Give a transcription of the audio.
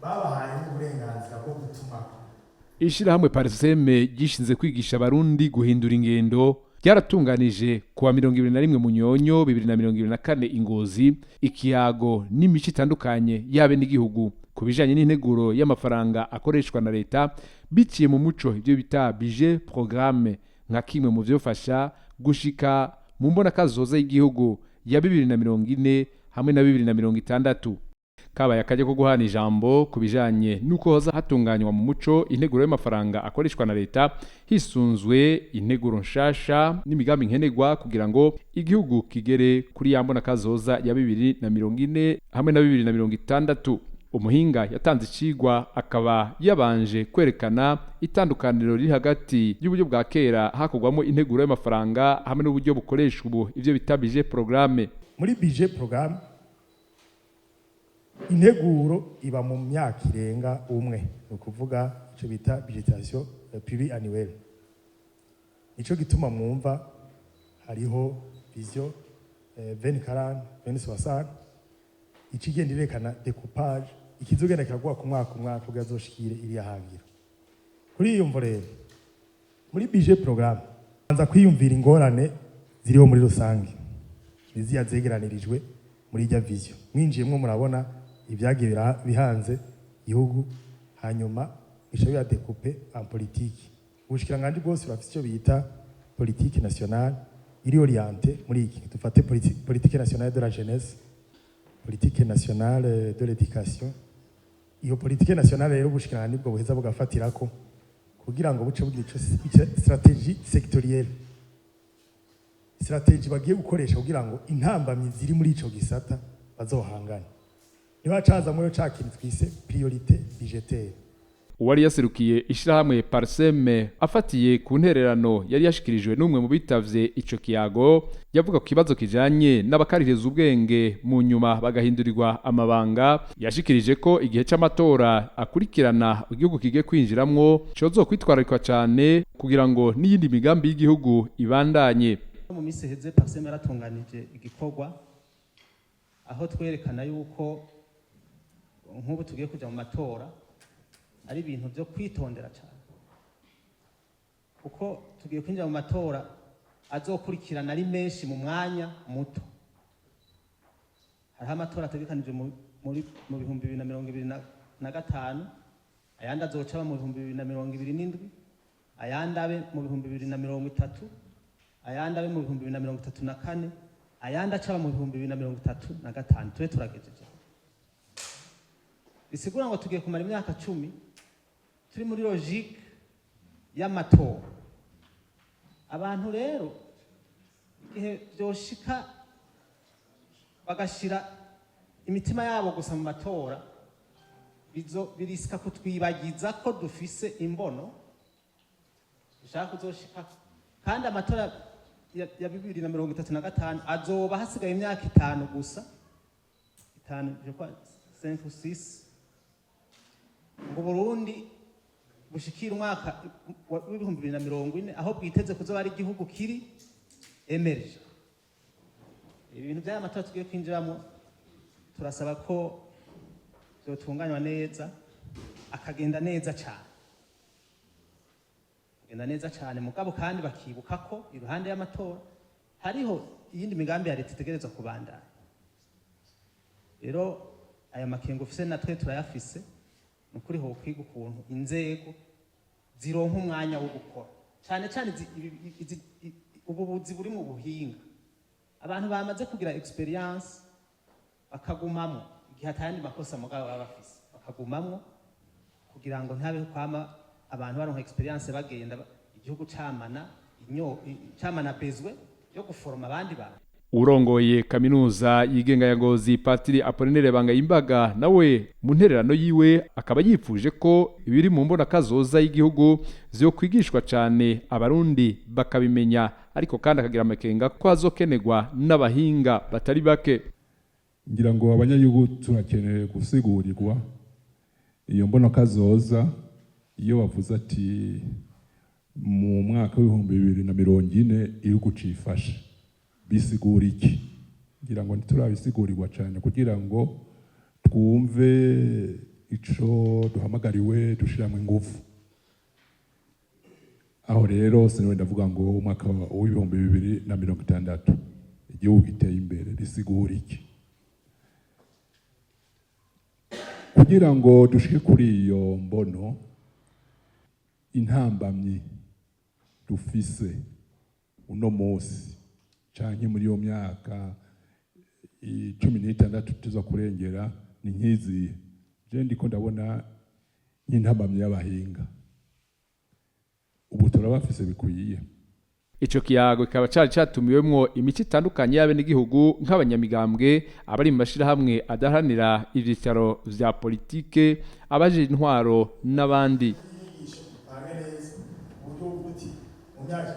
babahaye n'uburenganzira bwo gutuma ishirahamwe Parseme gishinze kwigisha abarundi guhindura ingendo ryaratunganije kuwa 21 Munyonyo 2024 Ingozi ikiyago n'imico itandukanye yabe n'igihugu kubijanye n'integuro y'amafaranga akoreshwa na leta biciye mu muco ivyo bita budget programme nka kimwe mu vyofasha gushika mu mbona kazoza y'igihugu ya 2040 hamwe na 2060 kabaye akaje ko guhana ijambo kubijanye nuko hoza hatunganywa mu muco integuro y'amafaranga akoreshwa na leta hisunzwe integuro nshasha n'imigambi nkenegwa kugira ngo igihugu kigere kuri yambona kazoza ya 2040 hamwe na 2060 umuhinga yatanze icigwa akaba yabanje kwerekana itandukaniro riri hagati y'uburyo bwa kera hakorwamo integuro y'amafaranga hamwe n'uburyo bukoreshwa ubu ivyo bita budget programme. Muri budget programme integuro iba mu myaka irenga umwe no kuvuga ico bita budgetation pluriannuelle. Ico gituma mwumva hariho vision 2040 2060 ikigenda irekana découpage ikizogenda kiragwa ku mwaka ugazoshikire iri yahangira. Kuri iyo mvo rero muri budget programme banza kwiyumvira ingorane ziriho muri rusange biziya zegeranirijwe muri ijya vision mwinjiyemwo murabona ibyagiye bihanze igihugu hanyuma bishabira découper en politique ubushikiranganje bwose bafite icyo bita politique nationale iri orientée muri iki dufate politique nationale de la jeunesse politique nationale de l'éducation iyo politique nationale rero ubushikiranganje bwo buheza bugafatirako kugira ngo buce bugira ico stratégie sectorielle stratégie bagiye gukoresha kugira ngo intambamyi ziri muri ico gisata bazohangana nibacaza muri ca kintu twise priorité budgétaire. Uwari yaserukiye ishirahamwe Parseme afatiye ku ntererano yari yashikirijwe n'umwe mu bitavye ico kiyago yavuga ku kibazo kijanye n'abakaririza ubwenge mu nyuma bagahindurirwa amabanga yashikirije ko igihe c'amatora akurikirana igihugu kige kwinjiramwo cozo kwitwararikwa cyane kugira ngo n'iyindi migambi y'igihugu ibandanye. Mu minsi heze Parseme yaratunganije igikorwa aho twerekana yuko nk'ubu tugiye kuja mu matora ari ibintu byo kwitondera cyane kuko tugiye kwinjira mu matora azokurikirana ari menshi mu mwanya muto. Hariho amatora ategekanije mu 2025 ayandi azoca mu 2027 ayandi abe mu 2030 ayandi abe mu 2034 ayandi aca mu 2035 twe turagejeje bisigura ngo tugiye kumara imyaka 10 turi muri logique y'amatora. Abantu rero igihe byoshika bagashira imitima yabo gusa mu matora birisika kutwibagiza ko dufise imbono dushaka kuzoshika kandi amatora ya 2035 azoba hasigaye imyaka 5 gusa 5 je crois 5 ou 6 ngo Burundi bushikira umwaka wa 2040 aho bwiteze kuzoba ari igihugu kiri emerge. Ibintu bya amatora tugiye kwinjiramo turasaba ko byotunganywa neza akagenda neza cyane mugabo kandi bakibuka ko iruhande y'amatora hariho iyindi migambi ya leta itegerezwa kubandanya. Rero aya makengo ufise natwe turayafise nukuri ho kwiga ukuntu inzego zironka umwanya wo gukora cyane ububuzi buri mu buhinga abantu bamaze kugira experience bakagumamwo igihe atandi makosa mugabo baba bafise bakagumamwo kugira ngo ntabe kwama abantu baronka experience bagenda igihugu camana bezwe yo guforoma abandi bantu. Urongoye kaminuza yigenga ya Ngozi Patiri Apollinaire Bangayimbaga nawe mu ntererano yiwe akaba yipfuje ko ibiri mu mbona kazoza y'igihugu zyo kwigishwa cyane abarundi bakabimenya ariko kandi akagira amakenga ko azokenegwa n'abahinga batari bake. Ngira ngo abanyagihugu turakeneye gusigurirwa iyo mbona kazoza iyo bavuze ati mu mwaka wa 2040 igihugu cifashe bisigura iki. Ngira ngo ntiturabisigurirwa cyane kugira ngo twumve ico duhamagariwe dushiramwe ingufu. Aho rero siniwe ndavuga ngo umwaka w'ibihumbi 2060 igihugu giteye imbere risigura iki. Kugira ngo dushike kuri iyo mbono, intambamyi dufise uno munsi canke muri iyo myaka 16 tuza kurengera ni nkizi. Je ndiko ndabona nk'intambamyi y'abahinga. Ubu turabafise bikwiye. Ico kiyago kikaba cari catumiwemwo imico itandukanye y'abenegihugu nk'abanyamigambwe, abari mu mashirahamwe adaharanira ivyicaro vya politike, abaje intwaro n'abandi. Mu myaka